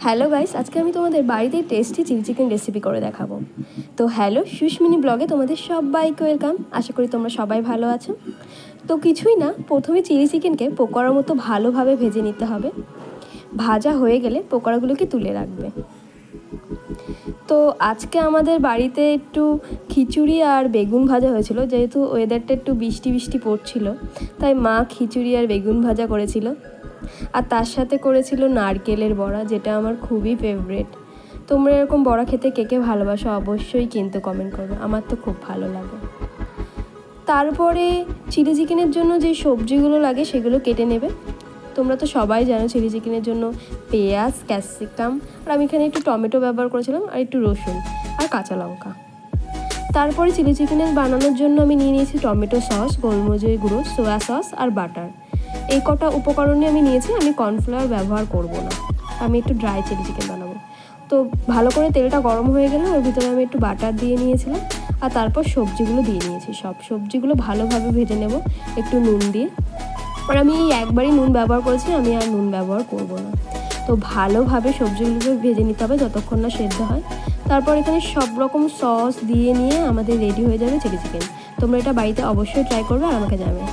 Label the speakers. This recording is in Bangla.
Speaker 1: হ্যালো গাইস, আজকে আমি তোমাদের বাড়িতেই টেস্টি চিলি চিকেন রেসিপি করে দেখাবো। তো হ্যালো, সুস্মিনি ব্লগে তোমাদের সবাইকে ওয়েলকাম। আশা করি তোমরা সবাই ভালো আছো। তো কিছুই না, প্রথমে চিলি চিকেনকে পকোড়ার মতো ভালোভাবে ভেজে নিতে হবে। ভাজা হয়ে গেলে পকোড়াগুলোকে তুলে রাখবে। তো আজকে আমাদের বাড়িতে একটু খিচুড়ি আর বেগুন ভাজা হয়েছিল, যেহেতু ওয়েদারটা একটু বৃষ্টি বৃষ্টি পড়ছিল, তাই মা খিচুড়ি আর বেগুন ভাজা করেছিল। আর তার সাথে করেছিল নারকেলের বড়া, যেটা আমার খুবই ফেভারিট। তোমরা এরকম বড়া খেতে কে কে ভালোবাসো অবশ্যই কিন্তু কমেন্ট করবে, আমার তো খুব ভালো লাগে। তারপরে চিলি চিকেনের জন্য যে সবজিগুলো লাগে সেগুলো কেটে নেবে। তোমরা তো সবাই জানো চিলি চিকেনের জন্য পেঁয়াজ, ক্যাপসিকাম, আর আমি এখানে একটু টমেটো ব্যবহার করেছিলাম, আর একটু রসুন আর কাঁচা লঙ্কা। তারপরে চিলি চিকেনের বানানোর জন্য আমি নিয়ে নিয়েছি টমেটো সস, গোলমরিচের গুঁড়ো, সোয়া সস আর বাটার। এই কটা উপকরণই আমি নিয়েছি। আমি কর্নফ্লাওয়ার ব্যবহার করব না, আমি একটু ড্রাই চিলি চিকেন বানাবো। তো ভালো করে তেলটা গরম হয়ে গেলে ওর ভিতরে আমি একটু বাটার দিয়ে নিয়েছিলাম, আর তারপর সবজিগুলো দিয়ে নিয়েছি। সব সবজিগুলো ভালোভাবে ভেজে নেব একটু নুন দিয়ে। আর আমি একবারই নুন ব্যবহার করেছি, আমি আর নুন ব্যবহার করব না। তো ভালোভাবে সবজিগুলোকে ভেজে নিতে হবে যতক্ষণ না সেদ্ধ হয়। তারপর এখানে সব রকম সস দিয়ে নিয়ে আমাদের রেডি হয়ে যাবে চিলি চিকেন। তোমরা এটা বাড়িতে অবশ্যই ট্রাই করবে আর আমাকে জানাবে।